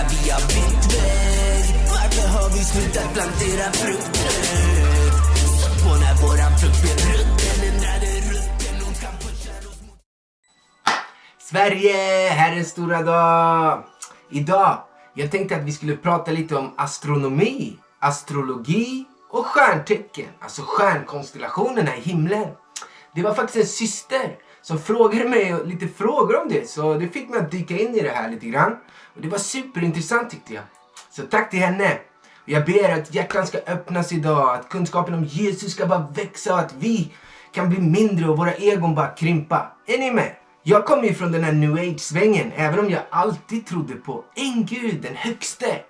vägar via bytt väg. Varför har vi slutat plantera fruktträd? Så på när våran frukt blir rutten, ändrade rutten, ondskan pushar oss mot... Sverige, här är en stora dag. Idag, jag tänkte att vi skulle prata lite om astronomi, astrologi och stjärntecken. Alltså stjärnkonstellationerna i himlen. Det var faktiskt en syster som frågade mig lite frågor om det. Så det fick mig att dyka in i det här lite grann. Och det var superintressant tyckte jag. Så tack till henne. Jag ber att hjärtan ska öppnas idag. Att kunskapen om Jesus ska bara växa. Och att vi kan bli mindre och våra egon bara krympa. Är ni med? Jag kommer ju från den här New Age-svängen. Även om jag alltid trodde på en Gud, den högste.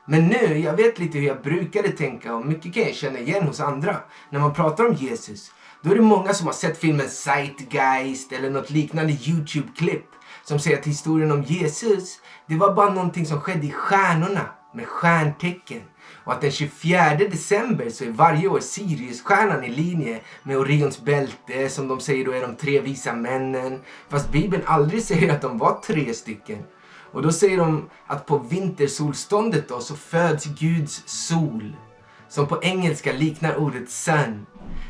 Men nu, jag vet lite hur jag brukade tänka. Och mycket kan jag känna igen hos andra. När man pratar om Jesus. Då är det många som har sett filmen Zeitgeist eller något liknande YouTube-klipp som säger att historien om Jesus, det var bara någonting som skedde i stjärnorna med stjärntecken. Och att den 24 december så är varje år Siriusstjärnan i linje med Orions bälte, som de säger då är de 3 visa männen. Fast Bibeln aldrig säger att de var 3 stycken. Och då säger de att på vintersolståndet då så föds Guds sol, som på engelska liknar ordet sun.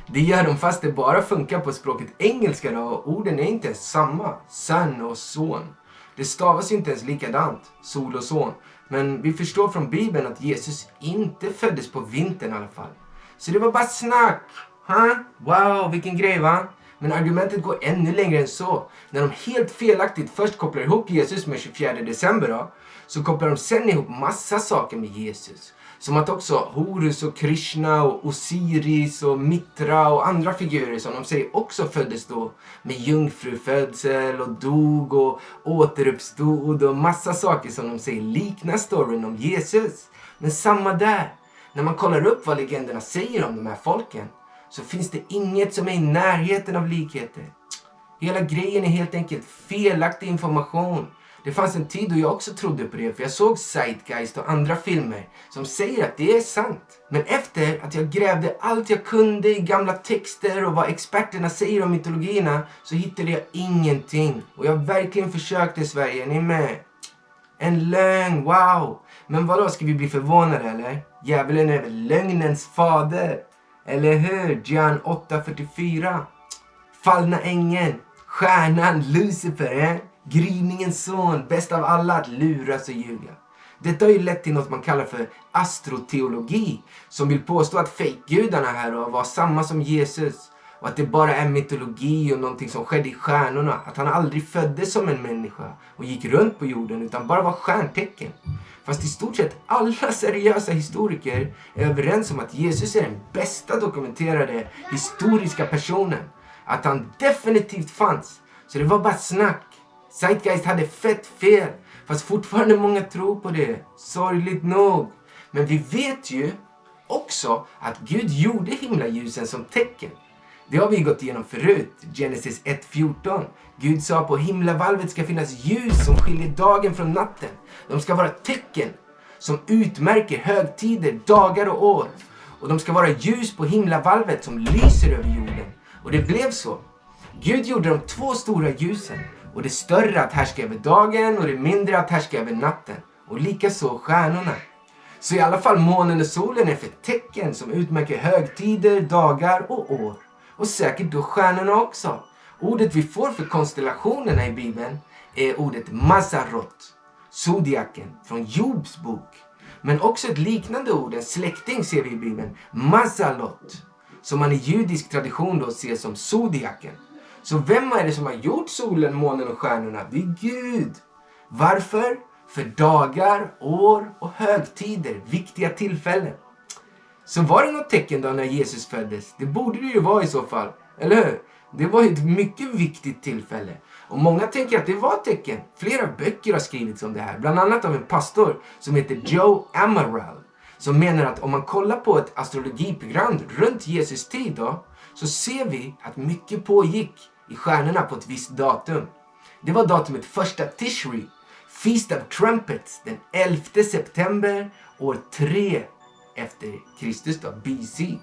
Det gör de fast det bara funkar på språket engelska då, och orden är inte ens samma. Son och son. Det stavas inte ens likadant, sol och son. Men vi förstår från Bibeln att Jesus inte föddes på vintern i alla fall. Så det var bara snack. Wow, vilken grej va? Men argumentet går ännu längre än så. När de helt felaktigt först kopplar ihop Jesus med 24 december då, så kopplar de sen ihop massa saker med Jesus. Som att också Horus och Krishna och Osiris och Mitra och andra figurer som de säger också föddes då med jungfrufödsel och dog och återuppstod och massa saker som de säger liknar storyn om Jesus. Men samma där, när man kollar upp vad legenderna säger om de här folken så finns det inget som är i närheten av likheter. Hela grejen är helt enkelt felaktig information. Det fanns en tid då jag också trodde på det, för jag såg Zeitgeist och andra filmer som säger att det är sant. Men efter att jag grävde allt jag kunde i gamla texter och vad experterna säger om mytologierna så hittade jag ingenting. Och jag verkligen försökte i Sverige, är ni med? En lögn, wow! Men vadå, ska vi bli förvånade eller? Djävulen är väl lögnens fader? Eller hur? Jan 8:44. Fallna ängeln, stjärnan, Lucifer, gryningens son, bäst av alla att luras och ljuga. Detta har ju lett till något man kallar för astroteologi, som vill påstå att fejkgudarna här var samma som Jesus och att det bara är mytologi och någonting som skedde i stjärnorna, att han aldrig föddes som en människa och gick runt på jorden utan bara var stjärntecken. Fast i stort sett alla seriösa historiker är överens om att Jesus är den bästa dokumenterade historiska personen, att han definitivt fanns. Så det var bara snack. Zeitgeist hade fett fel. Fast fortfarande många tror på det. Sorgligt nog. Men vi vet ju också att Gud gjorde himlaljusen som tecken. Det har vi gått igenom förut. Genesis 1:14. Gud sa på himlavalvet ska finnas ljus som skiljer dagen från natten. De ska vara tecken som utmärker högtider, dagar och år. Och de ska vara ljus på himlavalvet som lyser över jorden. Och det blev så. Gud gjorde de 2 stora ljusen. Och det större att härska över dagen och det mindre att härska över natten. Och likaså stjärnorna. Så i alla fall månen och solen är för tecken som utmärker högtider, dagar och år. Och säkert då stjärnorna också. Ordet vi får för konstellationerna i Bibeln är ordet Mazarot. Zodiaken från Jobs bok. Men också ett liknande ord, en släkting ser vi i Bibeln. Mazalot. Som man i judisk tradition då ser som Zodiaken. Så vem är det som har gjort solen, månen och stjärnorna? Det är Gud. Varför? För dagar, år och högtider, viktiga tillfällen. Så var det något tecken då när Jesus föddes? Det borde det ju vara i så fall, eller hur? Det var ett mycket viktigt tillfälle. Och många tänker att det var tecken. Flera böcker har skrivits om det här. Bland annat av en pastor som heter Joe Amaral. Som menar att om man kollar på ett astrologiprogram runt Jesus tid då, så ser vi att mycket pågick i stjärnorna på ett visst datum. Det var datumet 1 Tishri, Feast of Trumpets, den 11 september år 3 efter Kristus då, BC.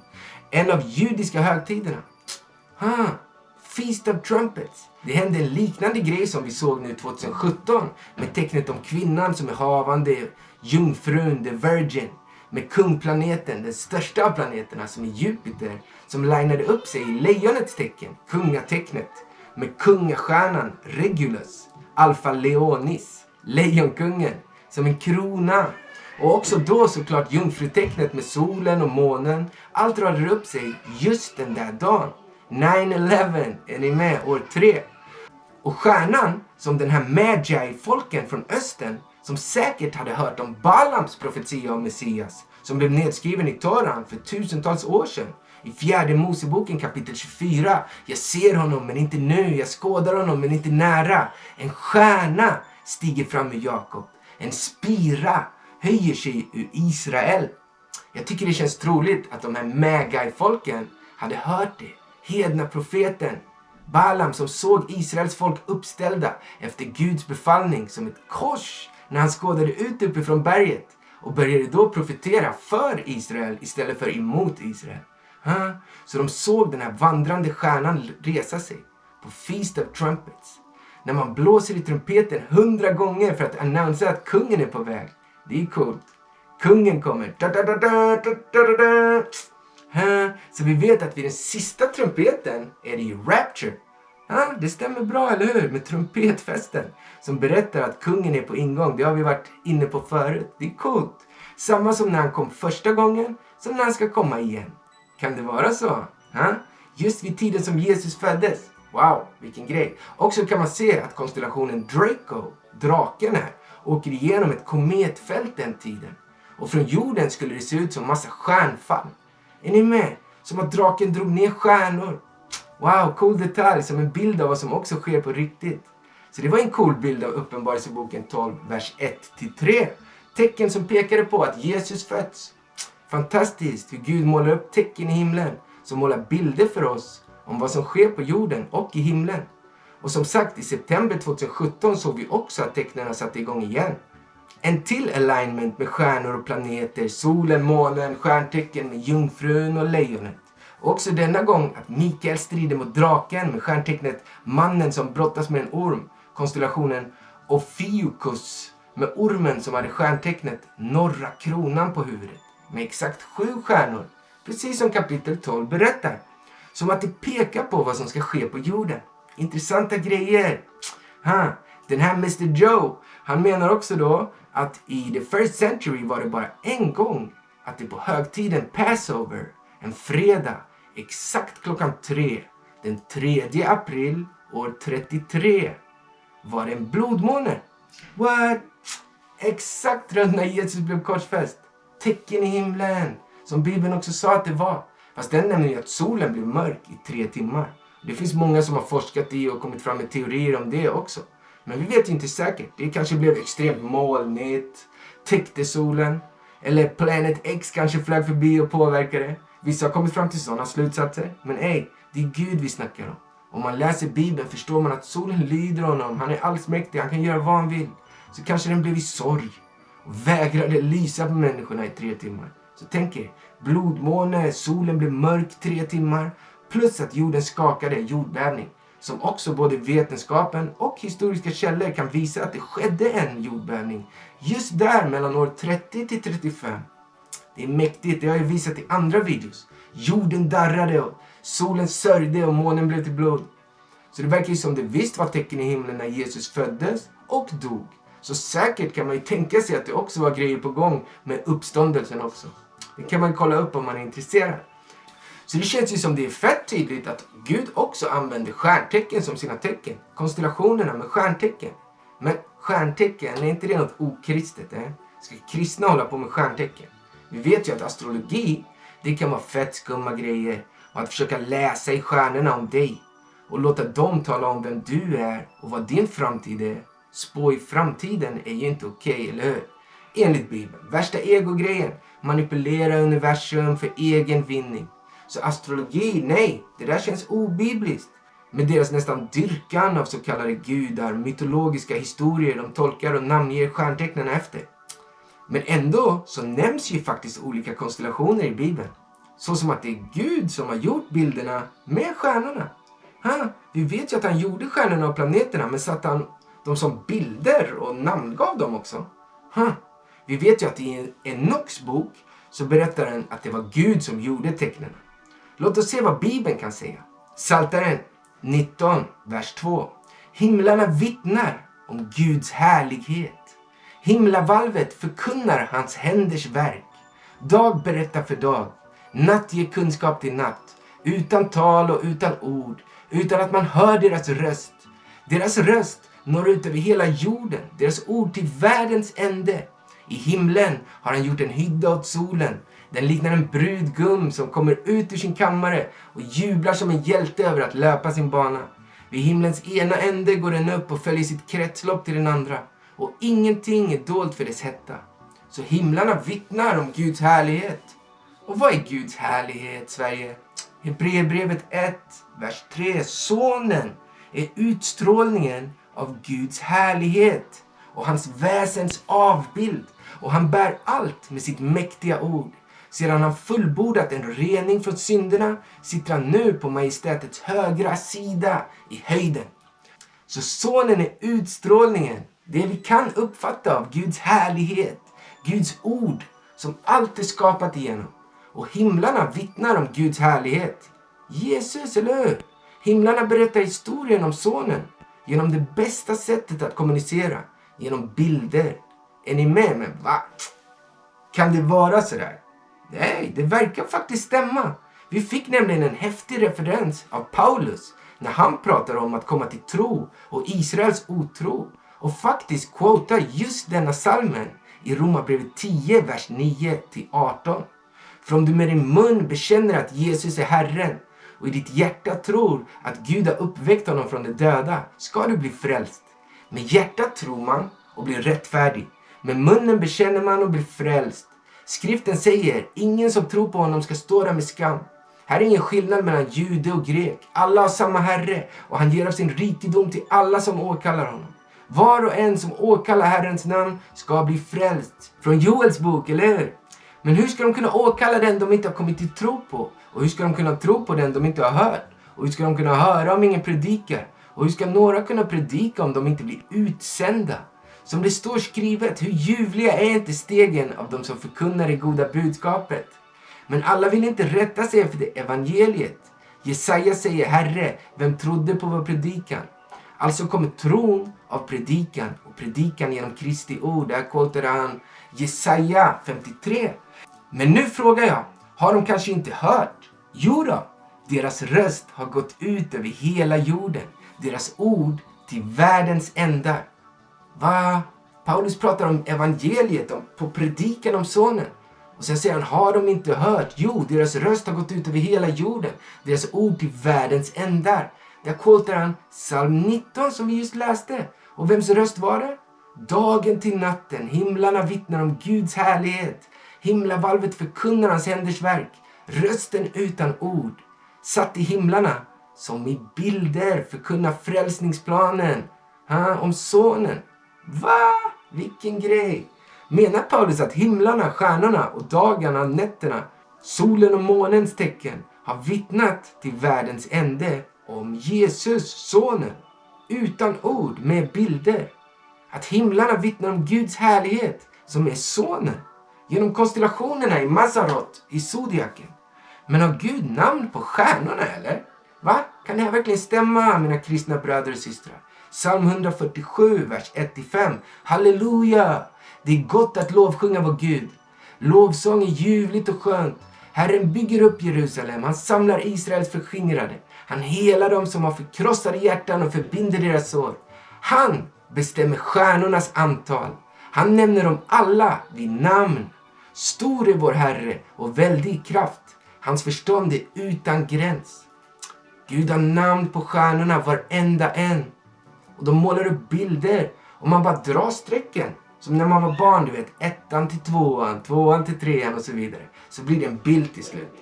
En av judiska högtiderna. Feast of Trumpets. Det hände en liknande grej som vi såg nu 2017 med tecknet om kvinnan som är havande, jungfrun, the virgin. Med kungplaneten, den största av planeterna som är Jupiter, som linade upp sig i lejonets tecken, kungatecknet. Med kungastjärnan Regulus, Alpha Leonis, lejonkungen, som en krona. Och också då såklart jungfrutecknet med solen och månen. Allt rörde upp sig just den där dagen. 9/11, är ni med? År 3. Och stjärnan som den här Magi-folken från östern, som säkert hade hört om Balams profetia om Messias, som blev nedskriven i Toran för tusentals år sedan. I 4:e Moseboken kapitel 24. Jag ser honom men inte nu, jag skådar honom men inte nära. En stjärna stiger fram ur Jakob. En spira höjer sig ur Israel. Jag tycker det känns troligt att de här Magi-folken hade hört det. Hedna profeten Balam som såg Israels folk uppställda efter Guds befallning som ett kors när han skådade ut uppifrån berget och började då profetera för Israel istället för emot Israel. Så de såg den här vandrande stjärnan resa sig på Feast of Trumpets. När man blåser i trumpeten 100 gånger för att annonsera att kungen är på väg. Det är coolt. Kungen kommer. Så vi vet att vid den sista trumpeten är det ju Rapture. Det stämmer bra, eller hur? Med trumpetfesten som berättar att kungen är på ingång. Det har vi varit inne på förut. Det är coolt. Samma som när han kom första gången som när han ska komma igen. Kan det vara så? Just vid tiden som Jesus föddes. Wow, vilken grej. Och så kan man se att konstellationen Draco, draken här, åker igenom ett kometfält den tiden. Och från jorden skulle det se ut som massa stjärnfall. Är ni med? Som att draken drog ner stjärnor. Wow, cool detalj som en bild av vad som också sker på riktigt. Så det var en cool bild av Uppenbarelseboken 12, vers 1-3. Tecken som pekade på att Jesus föds. Fantastiskt hur Gud målar upp tecken i himlen som målar bilder för oss om vad som sker på jorden och i himlen. Och som sagt, i september 2017 såg vi också att tecknen satte igång igen. En till alignment med stjärnor och planeter, solen, månen, stjärntecken med jungfrun och lejonet. Också denna gång att Mikael strider mot draken med stjärntecknet mannen som brottas med en orm. Konstellationen Ophiuchus med ormen som hade stjärntecknet norra kronan på huvudet. Med exakt 7 stjärnor. Precis som kapitel 12 berättar. Som att det pekar på vad som ska ske på jorden. Intressanta grejer. Den här Mr. Joe, han menar också då att i the first century var det bara en gång att det på högtiden Passover, en fredag, exakt klockan 3, den 3 april år 33, var det en blodmåne. What? Exakt runt när Jesus blev korsfäst. Tecken i himlen, som Bibeln också sa att det var. Fast den nämner ju att solen blev mörk i 3 timmar. Det finns många som har forskat i och kommit fram med teorier om det också. Men vi vet inte säkert. Det kanske blev extremt molnigt, täckte solen. Eller Planet X kanske flög förbi och påverkade. Vissa har kommit fram till sådana slutsatser. Men det är Gud vi snackar om. Om man läser Bibeln förstår man att solen lyder honom. Han är allsmäktig, han kan göra vad han vill. Så kanske den blev i sorg och vägrade lysa på människorna i 3 timmar. Så tänk er, blodmåne, solen blev mörk 3 timmar. Plus att jorden skakade, jordbävning. Som också både vetenskapen och historiska källor kan visa att det skedde en jordbävning. Just där mellan år 30 till 35. Det är mäktigt, det har jag visat i andra videos. Jorden darrade och solen sörjde och månen blev till blod. Så det verkar ju som det visst var tecken i himlen när Jesus föddes och dog. Så säkert kan man ju tänka sig att det också var grejer på gång med uppståndelsen också. Det kan man kolla upp om man är intresserad. Så det känns ju som det är fett tydligt att Gud också använder stjärntecken som sina tecken. Konstellationerna med stjärntecken. Men stjärntecken, är inte det något okristet? Ska kristna hålla på med stjärntecken? Vi vet ju att astrologi, det kan vara fett skumma grejer. Och att försöka läsa i stjärnorna om dig. Och låta dem tala om vem du är och vad din framtid är. Spå i framtiden är ju inte okej, eller hur? Enligt Bibeln. Värsta egogrejen. Manipulera universum för egen vinning. Så astrologi, nej, det där känns obibliskt. Med deras nästan dyrkan av så kallade gudar, mytologiska historier de tolkar och namnger stjärntecknen efter. Men ändå så nämns ju faktiskt olika konstellationer i Bibeln. Så som att det är Gud som har gjort bilderna med stjärnorna. Vi vet ju att han gjorde stjärnorna och planeterna, men satte han dem som bilder och namngav dem också? Vi vet ju att i Enoks bok så berättar den att det var Gud som gjorde tecknen. Låt oss se vad Bibeln kan säga. Psaltaren 19, vers 2. Himlarna vittnar om Guds härlighet. Himlavalvet förkunnar hans händers verk. Dag berättar för dag. Natt ger kunskap till natt. Utan tal och utan ord. Utan att man hör deras röst. Deras röst når ut över hela jorden. Deras ord till världens ände. I himlen har han gjort en hydda åt solen. Den liknar en brudgum som kommer ut ur sin kammare och jublar som en hjälte över att löpa sin bana. Vid himlens ena ände går den upp och följer sitt kretslopp till den andra. Och ingenting är dolt för dess hetta. Så himlarna vittnar om Guds härlighet. Och vad är Guds härlighet, Sverige? Hebreerbrevet 1, vers 3. Sonen är utstrålningen av Guds härlighet och hans väsens avbild. Och han bär allt med sitt mäktiga ord. Sedan han fullbordat en rening från synderna sitter han nu på majestätets högra sida i höjden. Så sonen är utstrålningen, det vi kan uppfatta av Guds härlighet, Guds ord som allt är skapat igenom. Och himlarna vittnar om Guds härlighet. Jesus, eller hur? Himlarna berättar historien om sonen genom det bästa sättet att kommunicera, genom bilder. Är ni med mig? Va? Kan det vara så där? Nej, det verkar faktiskt stämma. Vi fick nämligen en häftig referens av Paulus när han pratar om att komma till tro och Israels otro. Och faktiskt quotar just denna salmen i Romarbrevet 10, vers 9-18. För om du med din mun bekänner att Jesus är Herren och i ditt hjärta tror att Gud har uppväckt honom från de döda, ska du bli frälst. Med hjärtat tror man och blir rättfärdig. Med munnen bekänner man och blir frälst. Skriften säger, ingen som tror på honom ska stå där med skam. Här är ingen skillnad mellan jude och grek. Alla har samma Herre och han ger av sin rikedom till alla som åkallar honom. Var och en som åkallar Herrens namn ska bli frälst. Från Joels bok, eller hur? Men hur ska de kunna åkalla den de inte har kommit till tro på? Och hur ska de kunna tro på den de inte har hört? Och hur ska de kunna höra om ingen predikar? Och hur ska några kunna predika om de inte blir utsända? Som det står skrivet, hur ljuvliga är inte stegen av de som förkunnar det goda budskapet. Men alla vill inte rätta sig efter det evangeliet. Jesaja säger, Herre, vem trodde på vår predikan? Alltså kommer tron av predikan och predikan genom Kristi ord. Där quoterar han Jesaja 53. Men nu frågar jag, har de kanske inte hört? Jo då, deras röst har gått ut över hela jorden. Deras ord till världens ändar. Va? Paulus pratar om evangeliet, på predikan om sonen. Och sen säger han, har de inte hört? Jo, deras röst har gått ut över hela jorden. Deras ord till världens ändar. Där quotar han psalm 19 som vi just läste. Och vems röst var det? Dagen till natten, himlarna vittnar om Guds härlighet. Himlavalvet förkunnar hans händers verk. Rösten utan ord. Satt i himlarna som i bilder förkunnar frälsningsplanen. Om sonen. Va? Vilken grej! Menar Paulus att himlarna, stjärnorna och dagarna, nätterna, solen och månens tecken har vittnat till världens ände om Jesus, sonen, utan ord, med bilder? Att himlarna vittnar om Guds härlighet som är sonen, genom konstellationerna i Mazarot, i Zodiaken. Men har Gud namn på stjärnorna, eller? Va? Kan det här verkligen stämma, mina kristna bröder och systrar? Psalm 147, vers 1-5. Halleluja! Det är gott att lovsjunga vår Gud. Lovsång är ljuvligt och skönt. Herren bygger upp Jerusalem. Han samlar Israels förskingrade. Han helar dem som har förkrossade hjärtan och förbinder deras sår. Han bestämmer stjärnornas antal. Han nämner dem alla vid namn. Stor är vår Herre och väldig kraft. Hans förstånd är utan gräns. Gud har namn på stjärnorna, varenda en. Och de målar upp bilder och man bara drar strecken. Som när man var barn, du vet, 1:an till 2:an, 2:an till 3:an och så vidare. Så blir det en bild till slut.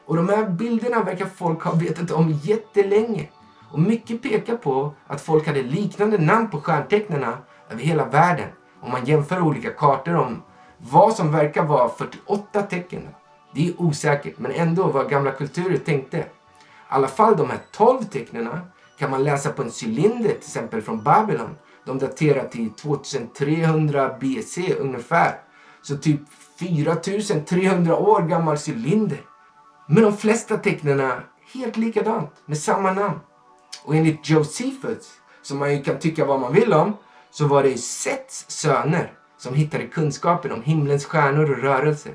Och de här bilderna verkar folk ha vetat om jättelänge. Och mycket pekar på att folk hade liknande namn på stjärntecknarna över hela världen. Om man jämför olika kartor om vad som verkar vara 48 tecken. Det är osäkert, men ändå vad gamla kulturer tänkte. alla fall de här 12 tecknena kan man läsa på en cylinder, till exempel från Babylon. De daterar till 2300 BC ungefär. Så typ 4300 år gammal cylinder. Men de flesta tecknena helt likadant, med samma namn. Och enligt Josephus, som man ju kan tycka vad man vill om, så var det ju Sets söner som hittade kunskapen om himlens stjärnor och rörelser.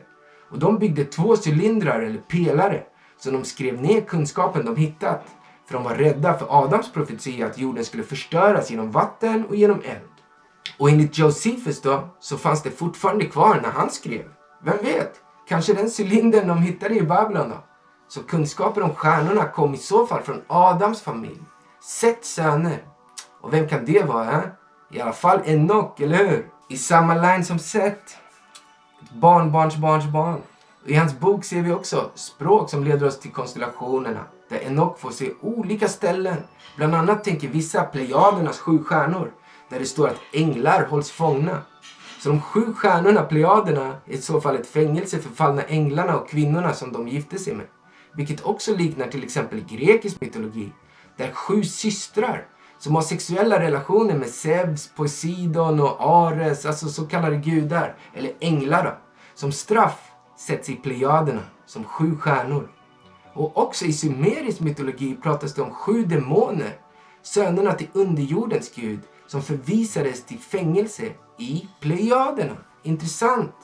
Och de byggde 2 cylindrar eller pelare, så de skrev ner kunskapen de hittat. För de var rädda för Adams profetia att jorden skulle förstöras genom vatten och genom eld. Och enligt Josephus då, så fanns det fortfarande kvar när han skrev. Vem vet, kanske den cylindern de hittade i Babylon då. Så kunskapen om stjärnorna kom i så fall från Adams familj. Sets söner. Och vem kan det vara? I alla fall Enok, eller hur? I samma line som Set. Ett barn. Och i hans bok ser vi också språk som leder oss till konstellationerna. Där Enok får se olika ställen. Bland annat tänker vissa Plejadernas 7 stjärnor. Där det står att änglar hålls fångna. Så de 7 stjärnorna, Plejaderna, är i så fall ett fängelse för fallna änglarna och kvinnorna som de gifte sig med. Vilket också liknar till exempel grekisk mytologi. Där 7 systrar som har sexuella relationer med Zeus, Poseidon och Ares, alltså så kallade gudar, eller änglar då, som straff sätts i Plejaderna som 7 stjärnor. Och också i sumerisk mytologi pratas det om 7 demoner, sönerna till underjordens gud, som förvisades till fängelse i Plejaderna. Intressant.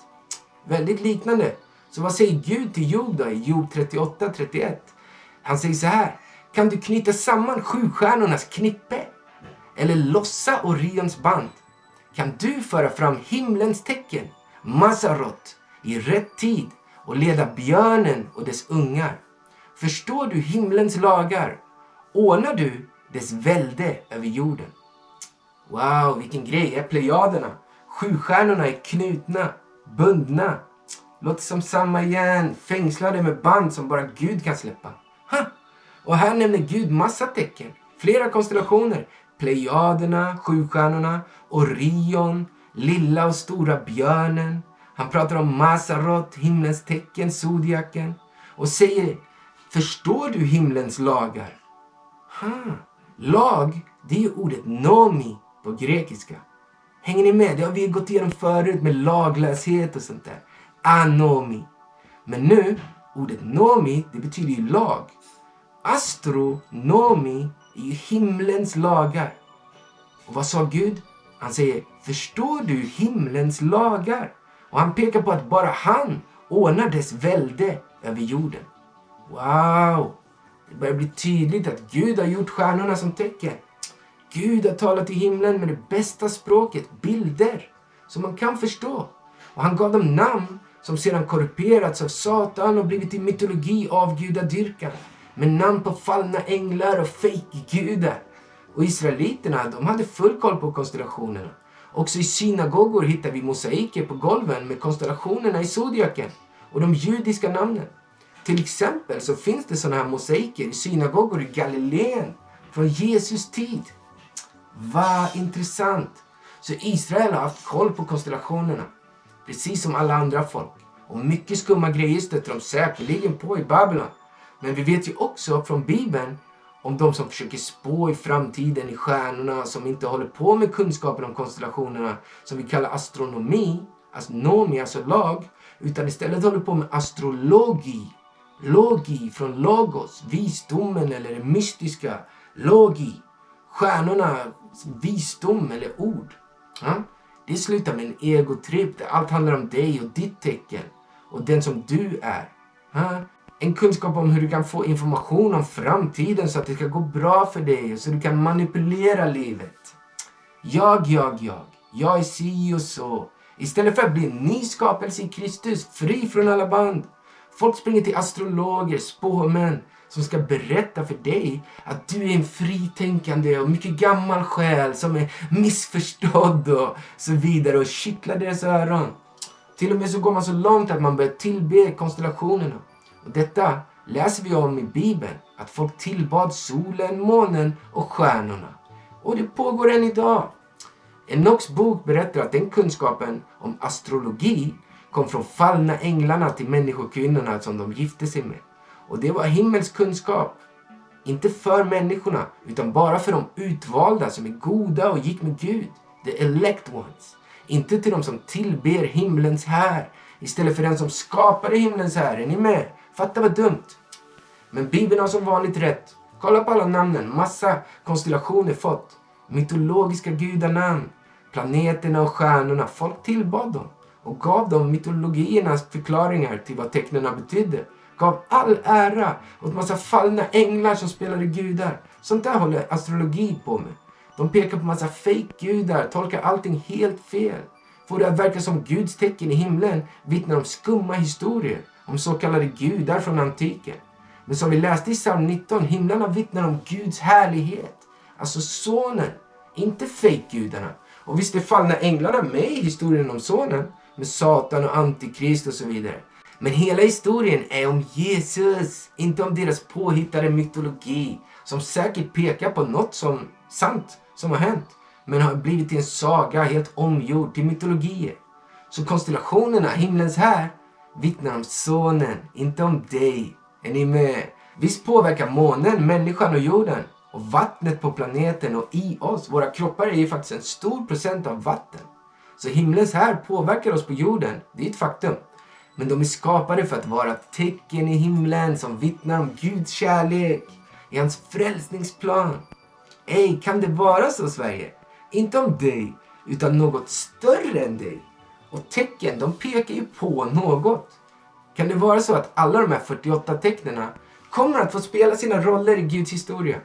Väldigt liknande. Så vad säger Gud till Job då i Job 38-31? Han säger så här: kan du knyta samman 7 stjärnornas knippe? Eller lossa Orions band? Kan du föra fram himlens tecken, Mazarot, i rätt tid och leda björnen och dess ungar? Förstår du himlens lagar? Ordnar du dess välde över jorden? Wow, vilken grej är Plejaderna. 7 stjärnorna är knutna, bundna. Låter som samma igen, fängslade med band som bara Gud kan släppa. Och här nämner Gud massa tecken, flera konstellationer. Plejaderna, 7 stjärnorna, Orion, lilla och stora björnen. Han pratar om Mazarot, himlens tecken, zodiaken. Och säger, förstår du himlens lagar? Lag, det är ju ordet nomi på grekiska. Hänger ni med? Det har vi gått igenom förut med laglöshet och sånt där. Anomi. Men nu, ordet nomi, det betyder ju lag. Astronomi är ju himlens lagar. Och vad sa Gud? Han säger, förstår du himlens lagar? Och han pekar på att bara han ordnar dess välde över jorden. Wow! Det börjar bli tydligt att Gud har gjort stjärnorna som tecken. Gud har talat i himlen med det bästa språket, bilder, som man kan förstå. Och han gav dem namn som sedan korrumperats av Satan och blivit i mytologi av gudadyrkan. Med namn på fallna änglar och fejkgudar. Och israeliterna, de hade full koll på konstellationerna. Också i synagogor hittar vi mosaiker på golven med konstellationerna i zodiaken och de judiska namnen. Till exempel så finns det sådana här mosaiker i synagogor i Galileen från Jesus tid. Vad intressant! Så Israel har haft koll på konstellationerna, precis som alla andra folk. Och mycket skumma grejer stöter de säkerligen på i Babylon. Men vi vet ju också från Bibeln om de som försöker spå i framtiden i stjärnorna, som inte håller på med kunskapen om konstellationerna som vi kallar astronomi, alltså lag, utan istället håller på med astrologi. Logi från logos, visdomen eller det mystiska. Logi, stjärnorna, visdom eller ord. Det slutar med en egotripp där allt handlar om dig och ditt tecken och den som du är. En kunskap om hur du kan få information om framtiden så att det ska gå bra för dig och så du kan manipulera livet. Jag är si och så. Istället för att bli en ny skapelse i Kristus, fri från alla band. Folk springer till astrologer, spåmän som ska berätta för dig att du är en fritänkande och mycket gammal själ som är missförstådd och så vidare och kittlar deras öron. Till och med så går man så långt att man börjar tillbe konstellationerna. Och detta läser vi om i Bibeln, att folk tillbad solen, månen och stjärnorna. Och det pågår än idag. Enoks bok berättar att den kunskapen om astrologi kom från fallna änglarna till människokvinnorna som de gifte sig med. Och det var himmels kunskap. Inte för människorna, utan bara för de utvalda som är goda och gick med Gud. The elect ones. Inte till de som tillber himlens här, istället för den som skapade himlens här. Är ni med? Fatta vad dumt. Men Bibeln har som vanligt rätt. Kolla på alla namnen, massa konstellationer fått. Mytologiska gudanamn, planeterna och stjärnorna. Folk tillbad dem och gav dem mytologiernas förklaringar till vad tecknena betydde. Gav all ära åt massa fallna änglar som spelade gudar. Sånt där håller astrologi på med. De pekar på massa fake-gudar, tolkar allting helt fel. Får det att verka som Guds tecken i himlen vittnar om skumma historier om så kallade gudar från antiken. Men som vi läste i psalm 19, himlarna vittnar om Guds härlighet. Alltså sonen, inte fake-gudarna. Och visst är fallna änglarna med i historien om sonen, med Satan och Antikrist och så vidare. Men hela historien är om Jesus, inte om deras påhittade mytologi, som säkert pekar på något som sant som har hänt, men har blivit en saga helt omgjord till mytologier. Så konstellationerna, himlens här, vittnar om sonen, inte om dig. Är ni med? Visst påverkar månen, människan och jorden och vattnet på planeten och i oss. Våra kroppar är ju faktiskt en stor procent av vatten. Så himlens här påverkar oss på jorden, det är ett faktum. Men de är skapade för att vara tecken i himlen som vittnar om Guds kärlek i hans frälsningsplan. Ej, kan det vara så, Sverige? Inte om dig, utan något större än dig. Och tecken, de pekar ju på något. Kan det vara så att alla de här 48 tecknena kommer att få spela sina roller i Guds historia?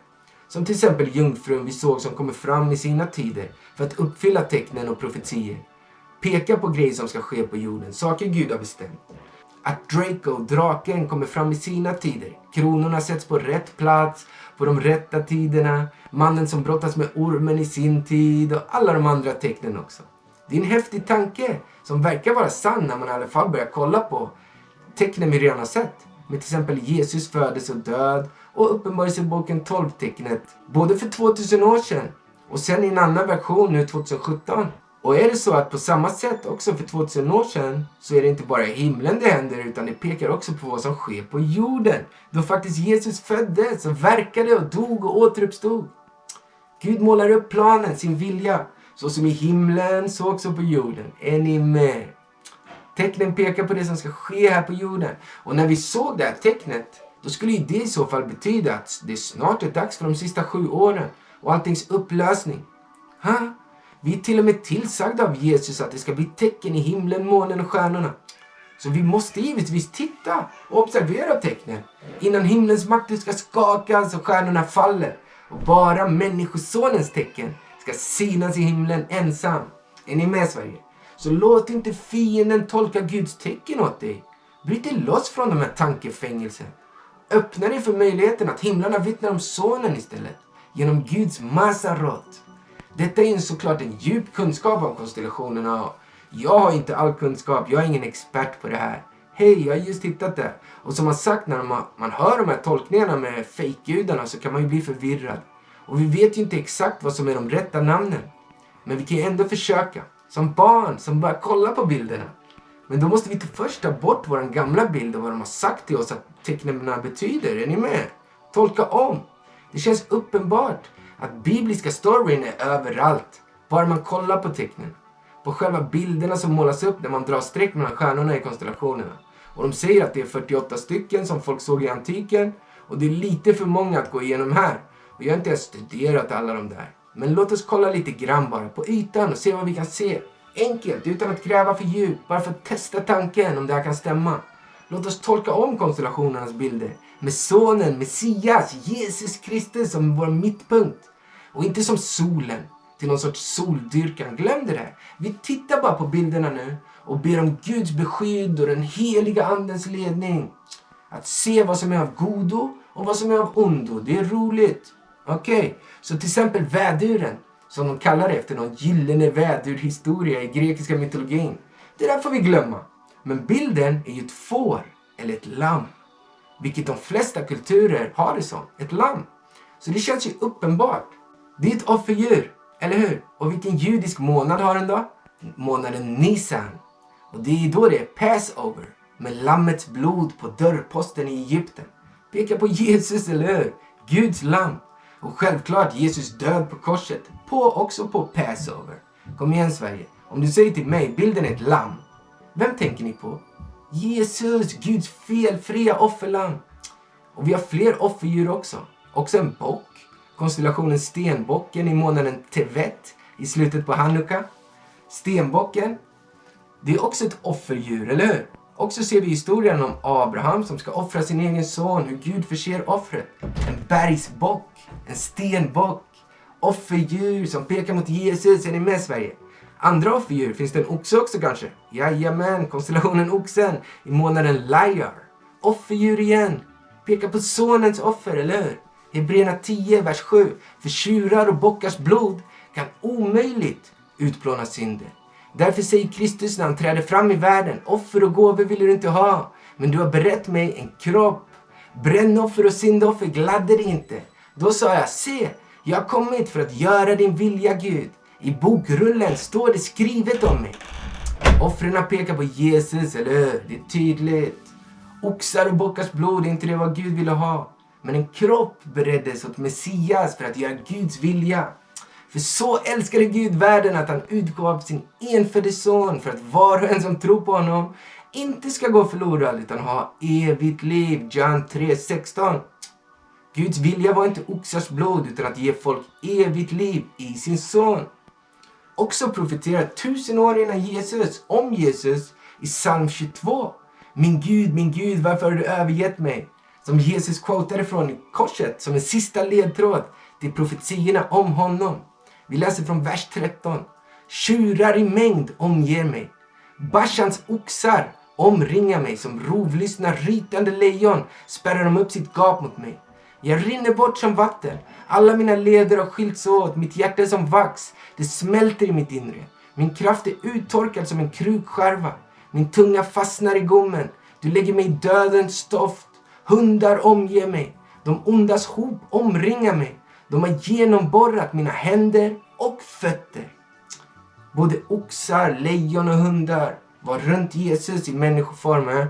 Som till exempel jungfrun vi såg som kommer fram i sina tider för att uppfylla tecknen och profetier. Peka på grejer som ska ske på jorden, saker Gud har bestämt. Att Draco, draken, kommer fram i sina tider. Kronorna sätts på rätt plats, på de rätta tiderna. Mannen som brottas med ormen i sin tid och alla de andra tecknen också. Det är en häftig tanke som verkar vara sann när man i alla fall börjar kolla på tecknen vi redan har sett. Med till exempel Jesus födelse och död och Uppenbarelseboken 12-tecknet. Både för 2000 år sedan och sen i en annan version nu 2017. Och är det så att på samma sätt också för 2000 år sedan så är det inte bara i himlen det händer utan det pekar också på vad som sker på jorden. Då faktiskt Jesus föddes och verkade och dog och återuppstod. Gud målar upp planen, sin vilja, så som i himlen så också på jorden. Är ni med? Tecknen pekar på det som ska ske här på jorden. Och när vi såg det här tecknet, då skulle ju det i så fall betyda att det snart är dags för de sista 7 åren och alltings upplösning. Vi är till och med tillsagda av Jesus att det ska bli tecken i himlen, månen och stjärnorna. Så vi måste givetvis titta och observera tecknen innan himlens makter ska skakas och stjärnorna faller. Och bara människosonens tecken ska synas i himlen ensam. Är ni med, Sverige? Så låt inte fienden tolka Guds tecken åt dig. Bryt dig loss från de här tankefängelsen. Öppna dig för möjligheten att himlarna vittnar om sonen istället. Genom Guds Masarot. Detta är såklart en djup kunskap om konstellationerna. Jag har inte all kunskap, jag är ingen expert på det här. Hej, jag har just hittat det. Och som jag sagt, när man hör de här tolkningarna med fake-gudarna så kan man ju bli förvirrad. Och vi vet ju inte exakt vad som är de rätta namnen. Men vi kan ju ändå försöka. Som barn som bara kollar på bilderna. Men då måste vi först ta bort vår gamla bild och vad de har sagt till oss att tecknen betyder. Är ni med? Tolka om. Det känns uppenbart att bibliska storyn är överallt. Bara man kollar på tecknen. På själva bilderna som målas upp när man drar streck mellan stjärnorna i konstellationerna. Och de säger att det är 48 stycken som folk såg i antiken. Och det är lite för många att gå igenom här. Och jag har inte ens studerat alla de där. Men låt oss kolla lite grann bara på ytan och se vad vi kan se. Enkelt, utan att gräva för djup. Bara för att testa tanken om det här kan stämma. Låt oss tolka om konstellationernas bilder. Med sonen, Messias, Jesus Kristus som vår mittpunkt. Och inte som solen till någon sorts soldyrkan. Glöm det där. Vi tittar bara på bilderna nu och ber om Guds beskydd och den heliga andens ledning. Att se vad som är av godo och vad som är av ondo. Det är roligt. Okej, så till exempel väduren, som de kallar det efter någon gyllene vädurhistoria i grekiska mytologin. Det där får vi glömma. Men bilden är ju ett får eller ett lamm. Vilket de flesta kulturer har det som. Ett lamm. Så det känns ju uppenbart. Det är ett offerdjur, eller hur? Och vilken judisk månad har den då? Månaden Nisan. Och det är då det är Passover. Med lammets blod på dörrposten i Egypten. Pekar på Jesus, eller hur? Guds lamm. Och självklart Jesus död på korset. Också på Passover. Kom igen Sverige. Om du säger till mig, bilden är ett lamm. Vem tänker ni på? Jesus, Guds felfria offerlamm. Och vi har fler offerdjur också. Också en bock. Konstellationen stenbocken i månaden Tevet i slutet på Hanukka. Stenbocken, det är också ett offerdjur, eller hur? Också ser vi historien om Abraham som ska offra sin egen son, hur Gud förser offret. En bergsbock, en stenbock, offerdjur som pekar mot Jesus. Är ni med Sverige? Andra offerdjur, finns det en oxe också kanske? Jajamän, konstellationen oxen i månaden Liar. Offerdjur igen, pekar på sonens offer, eller hur? Hebreerna 10, vers 7. För tjurar och bockars blod kan omöjligt utplåna synder. Därför säger Kristus när han träder fram i världen: offer och gåvor vill du inte ha, men du har berett mig en kropp. Brännoffer och syndoffer gladde dig inte. Då sa jag: se, jag har kommit för att göra din vilja, Gud. I bokrullen står det skrivet om mig. Offren pekar på Jesus, eller hur? Det är tydligt. Oxar och bockars blod är inte det vad Gud ville ha. Men en kropp bereddes åt Messias för att göra Guds vilja. För så älskade Gud världen att han utgav sin enfödde son för att var och en som tror på honom inte ska gå förlorad utan ha evigt liv. John 3:16. Guds vilja var inte oxars blod utan att ge folk evigt liv i sin son. Också profeterar 1000 år innan Jesus om Jesus i psalm 22. Min Gud, varför har du övergett mig? Som Jesus quotade från korset som en sista ledtråd till profetierna om honom. Vi läser från vers 13. Tjurar i mängd omger mig. Bashans oxar omringar mig. Som rovlystna rytande lejon spärrar de upp sitt gap mot mig. Jag rinner bort som vatten. Alla mina leder har skilts åt. Mitt hjärta är som vax. Det smälter i mitt inre. Min kraft är uttorkad som en krukskärva. Min tunga fastnar i gommen. Du lägger mig i dödens stoft. Hundar omger mig. De ondas hop omringar mig. De har genomborrat mina händer och fötter. Både oxar, lejon och hundar var runt Jesus i människoformer.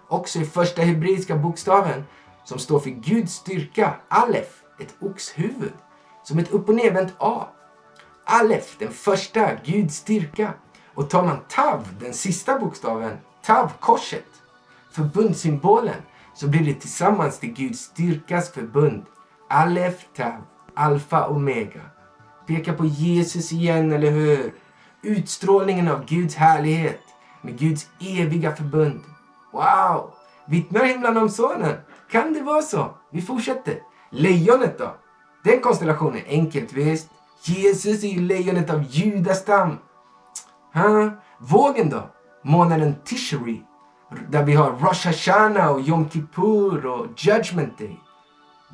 Också i första hebreiska bokstaven som står för Guds styrka, Alef, ett oxhuvud, som ett upp- och nedvänt A. Alef, den första, Guds styrka. Och tar man Tav, den sista bokstaven, Tav, korset, förbundssymbolen, så blir det tillsammans till Guds styrkas förbund. Alef, Tav, Alfa, Omega. Pekar på Jesus igen, eller hur? Utstrålningen av Guds härlighet med Guds eviga förbund. Wow! Vittnar himlen om sonen? Kan det vara så? Vi fortsätter. Lejonet då? Den konstellationen är enkelt visst. Jesus är ju lejonet av judastam. Vågen då? Månaden Tishri. Där vi har Rosh Hashanah och Yom Kippur och Judgment Day.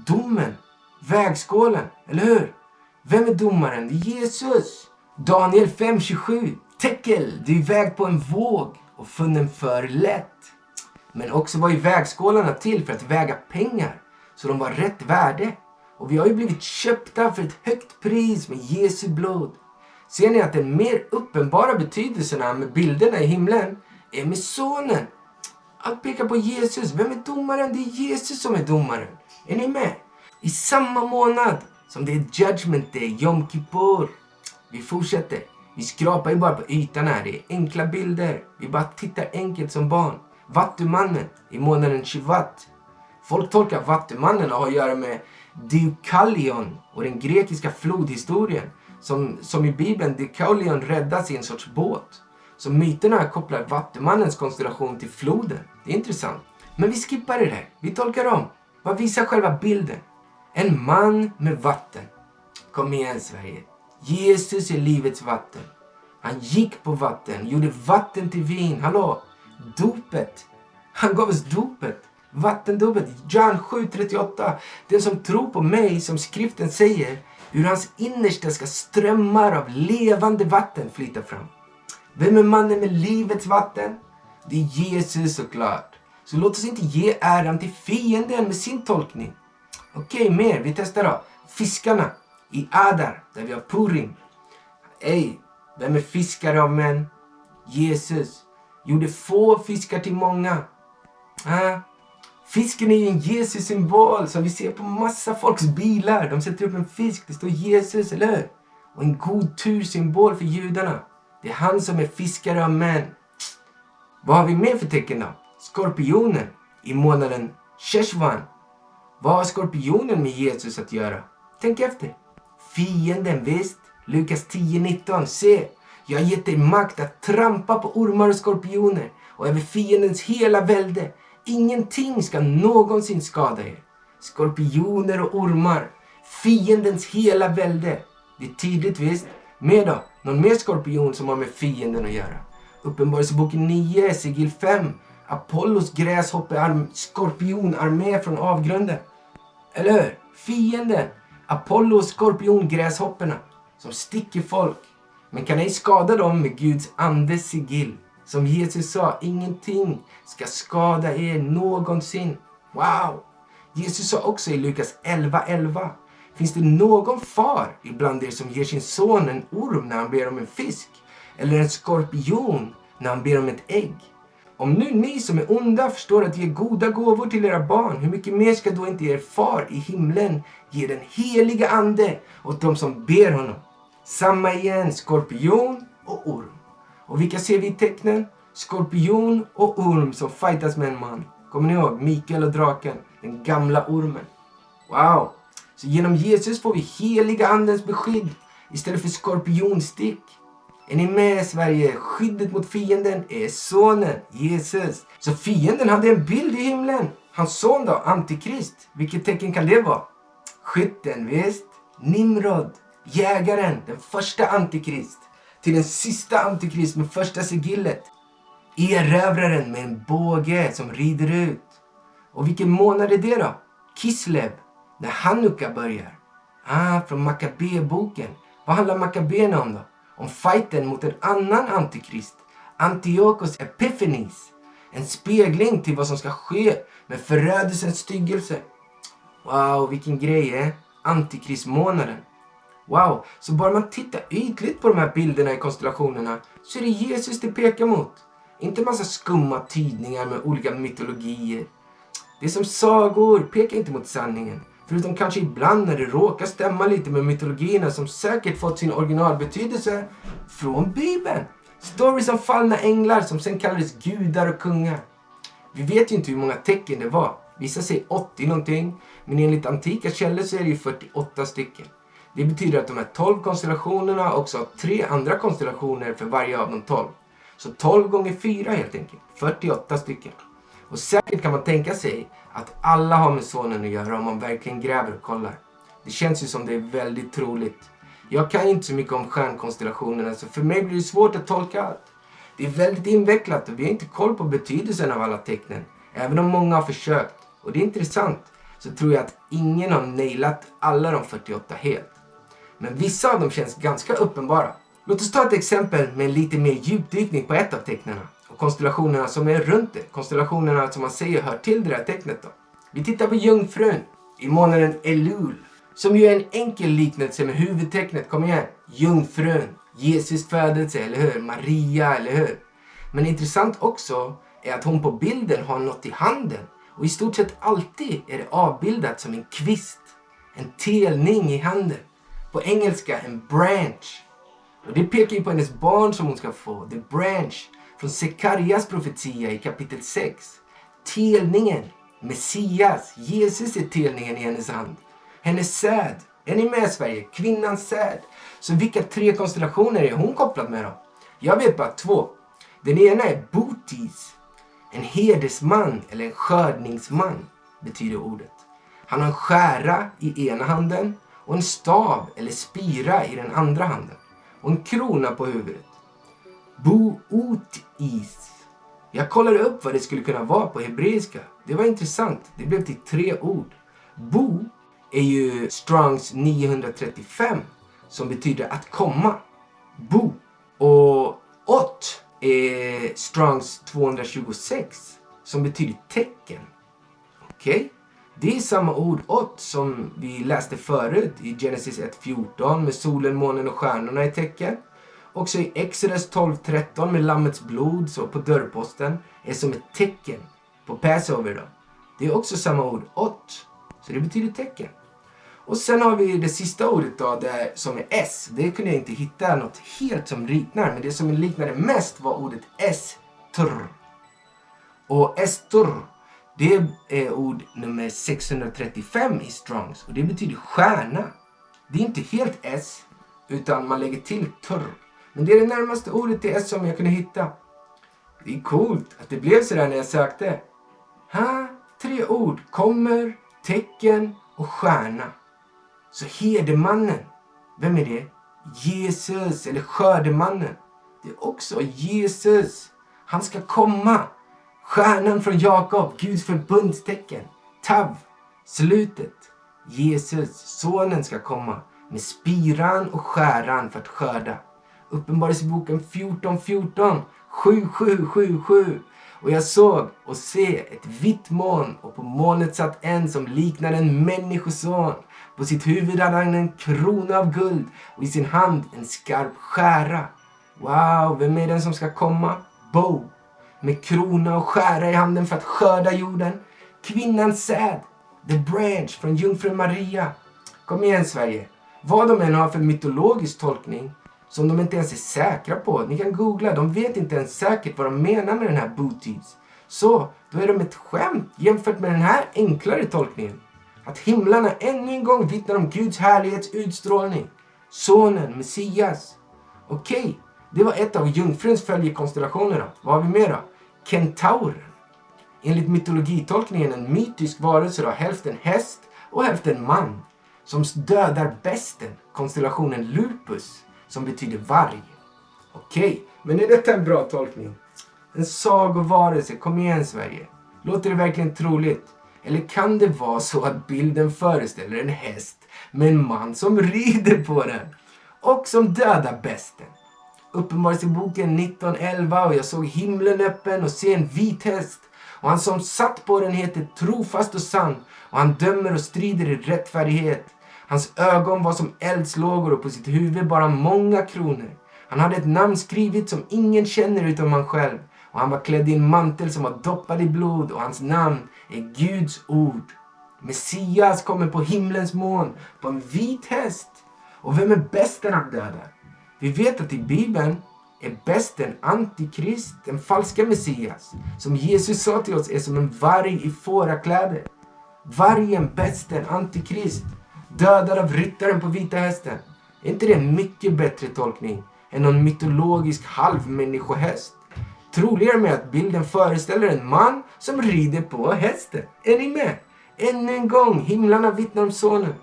Domen. Vägskålen. Eller hur? Vem är domaren? Det är Jesus. Daniel 5:27. Tekel. Du är iväg på en våg och funnen för lätt. Men också var ju vägskålarna till för att väga pengar. Så de var rätt värde. Och vi har ju blivit köpta för ett högt pris med Jesu blod. Ser ni att den mer uppenbara betydelserna med bilderna i himlen är med sonen? Allt pekar på Jesus. Vem är domaren? Det är Jesus som är domaren. Är ni med? I samma månad som det är Judgment Day, Yom Kippur. Vi fortsätter. Vi skrapar ju bara på ytan här. Det är enkla bilder. Vi bara tittar enkelt som barn. Vattumannen i månaden Shivat. Folk tolkar Vattumannen och har att göra med Deukalion och den grekiska flodhistorien. Som i Bibeln, Deukalion räddas i en sorts båt. Så myterna kopplar Vattumannens konstellation till floden. Det är intressant. Men vi skippar det där. Vi tolkar om. Vad visar själva bilden? En man med vatten. Kom igen Sverige. Jesus är livets vatten. Han gick på vatten. Gjorde vatten till vin. Hallå? Dopet. Han gav oss dopet. Vattendopet. John 7:38. Den som tror på mig, som skriften säger, ur hans innersta ska strömmar av levande vatten flyta fram. Vem är mannen med livets vatten? Det är Jesus såklart. Så låt oss inte ge äran till fienden med sin tolkning. Okej, mer. Vi testar då. Fiskarna i Adar, där vi har Purim. Vem är fiskare av män? Jesus. Gjorde få fiskar till många. Fisken är ju en Jesus-symbol som vi ser på massa folks bilar. De sätter upp en fisk, det står Jesus, eller hur? Och en god tur-symbol för judarna. Det är han som är fiskare av män. Vad har vi mer för tecken då? Skorpionen i månaden Sheshvan. Vad har skorpionen med Jesus att göra? Tänk efter. Fienden, visst. Lukas 10:19. Se, jag har gett dig makt att trampa på ormar och skorpioner och över fiendens hela välde. Ingenting ska någonsin skada er. Skorpioner och ormar. Fiendens hela välde. Det är tydligt, visst. Mer då? Någon mer skorpion som har med fienden att göra? Uppenbarelseboken 9, Sigil 5. Apollos skorpionarmé från avgrunden. Eller hur? Fienden. Apollos skorpiongräshopporna som sticker folk. Men kan ej skada dem med Guds andes sigill. Som Jesus sa, ingenting ska skada er någonsin. Wow! Jesus sa också i Lukas 11:11. Finns det någon far ibland er som ger sin son en orm när han ber om en fisk? Eller en skorpion när han ber om ett ägg? Om nu ni som är onda förstår att ge goda gåvor till era barn, hur mycket mer ska då inte er far i himlen ge den heliga ande åt dem som ber honom? Samma igen, skorpion och orm. Och vilka ser vi i tecknen? Skorpion och orm som fightas med en man. Kommer ni ihåg? Mikael och draken, den gamla ormen. Wow! Så genom Jesus får vi heliga andens beskydd istället för skorpionstick. Är ni med i Sverige? Skyddet mot fienden är sonen, Jesus. Så fienden hade en bild i himlen. Hans son då, Antikrist. Vilket tecken kan det vara? Skytten, visst. Nimrod, jägaren, den första Antikrist. Till den sista Antikrist med första sigillet. Erövraren med en båge som rider ut. Och vilken månad är det då? Kislev, när Hanukka börjar. Från Makkabeboken. Vad handlar Makkabéerna om då? Om fighten mot en annan antikrist. Antiochos Epiphanes. En spegling till vad som ska ske med förödelsens styggelse. Wow, vilken grej Antikristmånaden. Wow, så bara man tittar ytligt på de här bilderna i konstellationerna så är det Jesus det pekar mot. Inte massa skumma tydningar med olika mytologier. Det är som sagor, pekar inte mot sanningen. Förutom kanske ibland när det råkar stämma lite med mytologierna som säkert fått sin originalbetydelse från Bibeln. Stories om fallna änglar som sen kallades gudar och kungar. Vi vet ju inte hur många tecken det var. Vissa säger 80 någonting, men enligt antika källor så är det ju 48 stycken. Det betyder att de här 12 konstellationerna också har 3 andra konstellationer för varje av de 12. Så 12 gånger 4 helt enkelt, 48 stycken. Och säkert kan man tänka sig att alla har med sonen att göra om man verkligen gräver och kollar. Det känns ju som det är väldigt troligt. Jag kan inte så mycket om stjärnkonstellationerna så för mig blir det svårt att tolka allt. Det är väldigt invecklat och vi har inte koll på betydelsen av alla tecknen. Även om många har försökt. Och det är intressant så tror jag att ingen har nailat alla de 48 helt. Men vissa av dem känns ganska uppenbara. Låt oss ta ett exempel med en lite mer djupdykning på ett av tecknarna. Och konstellationerna som är runt det. Konstellationerna som man säger hör till det här tecknet då. Vi tittar på jungfrun i månaden Elul. Som ju är en enkel liknelse med huvudtecknet. Kom igen. Jungfrun. Jesus födelse, eller hur? Maria, eller hur? Men intressant också är att hon på bilden har något i handen. Och i stort sett alltid är det avbildat som en kvist. En telning i handen. På engelska en branch. Och det pekar ju på hennes barn som hon ska få. The branch. Från Sekarias profetia i kapitel 6. Telningen. Messias. Jesus är telningen i hennes hand. Hennes säd. Är ni med i Sverige? Kvinnans säd. Så vilka 3 konstellationer är hon kopplad med då? Jag vet bara 2. Den ena är Botis. En herdesman eller en skördningsman betyder ordet. Han har en skära i ena handen och en stav eller spira i den andra handen. Och en krona på huvudet. Bootis. Jag kollade upp vad det skulle kunna vara på hebreiska. Det var intressant. Det blev till 3 ord. Bo är ju Strongs 935 som betyder att komma. Bo. Och ot är Strongs 226 som betyder tecken. Okej? Det är samma ord ot som vi läste förut i Genesis 1:14 med solen, månen och stjärnorna i tecken. Också i Exodus 12:13 med lammets blod så på dörrposten är som ett tecken på Passover då. Det är också samma ord, ot. Så det betyder tecken. Och sen har vi det sista ordet då, som är S. Det kunde jag inte hitta något helt som liknar. Men det som liknade mest var ordet estr. Och estr, det är ord nummer 635 i Strongs. Och det betyder stjärna. Det är inte helt S, utan man lägger till turr. Men det är det närmaste ordet till S som jag kunde hitta. Det är coolt att det blev sådär när jag sökte. Här, 3 ord. Kommer, tecken och stjärna. Så herdemannen, vem är det? Jesus, eller skördemannen. Det är också Jesus. Han ska komma. Stjärnan från Jakob, Guds förbundstecken. Tav, slutet. Jesus, sonen, ska komma med spiran och skäran för att skörda. Uppenbarelseboken 14:14, 7:7. Och jag såg och se ett vitt moln, och på molnet satt en som liknade en människoson. På sitt huvud hade han en krona av guld och i sin hand en skarp skära. Wow, vem är den som ska komma? Bo, med krona och skära i handen för att skörda jorden. Kvinnans säd, the branch från jungfru Maria. Kom igen Sverige, vad de än har för mytologisk tolkning som de inte ens är säkra på. Ni kan googla, de vet inte ens säkert vad de menar med den här booties. Så, då är de ett skämt jämfört med den här enklare tolkningen. Att himlarna ännu en gång vittnar om Guds härlighets utstrålning. Sonen, Messias. Okej, det var ett av jungfruns följekonstellationer. Vad har vi mer då? Kentauren. Enligt mytologitolkningen en mytisk varelse då, hälften häst och hälften man. Som dödar besten, konstellationen Lupus, som betyder varg. Okej, men är detta en bra tolkning? En sagovarelse, kom igen Sverige. Låter det verkligen troligt? Eller kan det vara så att bilden föreställer en häst med en man som rider på den och som dödar besten? Uppenbarelseboken 19:11, och jag såg himlen öppen och se en vit häst. Och han som satt på den heter trofast och sann, och han dömer och strider i rättfärdighet. Hans ögon var som eldslågor och på sitt huvud bara många kronor. Han hade ett namn skrivet som ingen känner utom han själv. Och han var klädd i en mantel som var doppad i blod, och hans namn är Guds ord. Messias kommer på himlens moln på en vit häst. Och vem är besten han dödar? Vi vet att i Bibeln är besten antikrist, den falska Messias. Som Jesus sa till oss är som en varg i fårakläder. Vargen, besten, antikrist, dödad av ryttaren på vita hästen. Är inte det en mycket bättre tolkning än någon mytologisk halvmänniskohäst? Troligare med att bilden föreställer en man som rider på hästen. Är ni med? Ännu en gång, himlarna vittnar om sonen.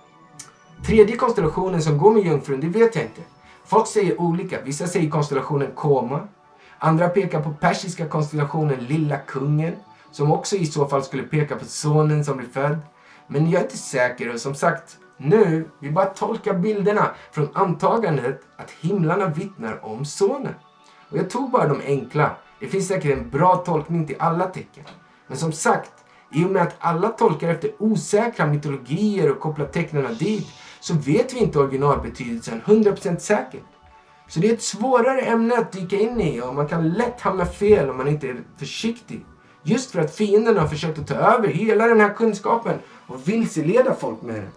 Tredje konstellationen som går med jungfrun, det vet jag inte. Folk säger olika. Vissa säger konstellationen Koma. Andra pekar på persiska konstellationen Lilla kungen, som också i så fall skulle peka på sonen som blir född. Men jag är inte säker, och som sagt, nu vi bara tolkar bilderna från antagandet att himlarna vittnar om sonen. Och jag tog bara de enkla. Det finns säkert en bra tolkning till alla tecken. Men som sagt, i och med att alla tolkar efter osäkra mytologier och kopplar tecknarna dit, så vet vi inte originalbetydelsen 100% säkert. Så det är ett svårare ämne att dyka in i, och man kan lätt hamna fel om man inte är försiktig. Just för att fienden har försökt att ta över hela den här kunskapen och vilseleda folk med det.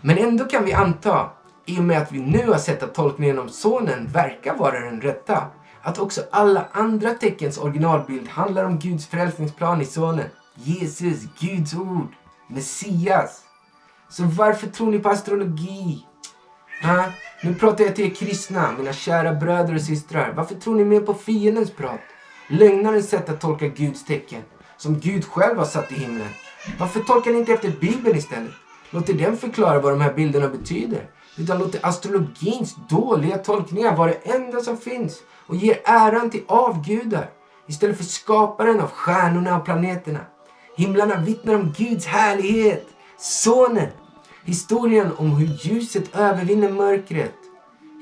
Men ändå kan vi anta, i och med att vi nu har sett att tolkningen om sonen verkar vara den rätta, att också alla andra teckens originalbild handlar om Guds frälsningsplan i sonen. Jesus, Guds ord, Messias. Så varför tror ni på astrologi? Nu pratar jag till er kristna, mina kära bröder och systrar. Varför tror ni mer på fiendens prat? Lögnarens sätt att tolka Guds tecken, som Gud själv har satt i himlen. Varför tolkar ni inte efter Bibeln istället? Låter den förklara vad de här bilderna betyder. Utan låter astrologins dåliga tolkningar vara det enda som finns, och ger äran till avgudar istället för skaparen av stjärnorna och planeterna. Himlarna vittnar om Guds härlighet, sonen. Historien om hur ljuset övervinner mörkret.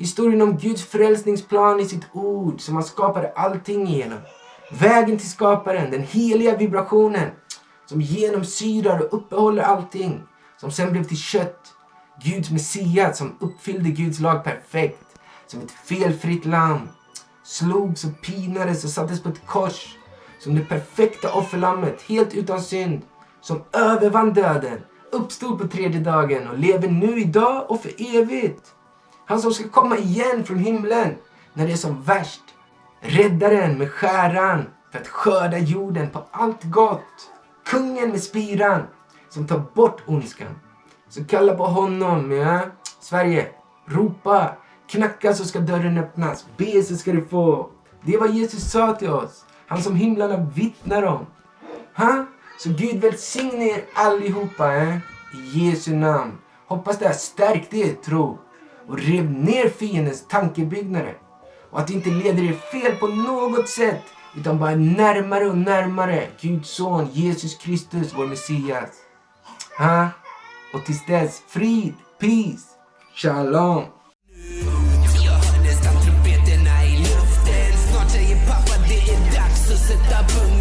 Historien om Guds frälsningsplan i sitt ord som han skapade allting igenom. Vägen till skaparen, den heliga vibrationen som genomsyrar och uppehåller allting. Som sen blev till kött. Guds Messias som uppfyllde Guds lag perfekt. Som ett felfritt lamm. Slogs och pinades och sattes på ett kors. Som det perfekta offerlammet, helt utan synd. som övervann döden, uppstod på 3:e dagen och lever nu idag och för evigt. Han som ska komma igen från himlen när det är som värst. Räddaren med skäran för att skörda jorden på allt gott. Kungen med spiran som tar bort ondskan. Så kalla på honom, ja. Sverige, ropa, knacka så ska dörren öppnas. Be så ska du få. Det är vad Jesus sa till oss. Han som himlarna vittnar om. Så Gud välsigne er allihopa, i Jesu namn. Hoppas det har stärkt er tro och rev ner fiendens tankebyggnader. Och att det inte leder er fel på något sätt, utan bara närmare och närmare Guds son Jesus Kristus, vår Messias. Och tills dess, frid, peace, shalom. Jag hör nästan trumpeterna i luften. Snart säger pappa det är dags att sätta punkt.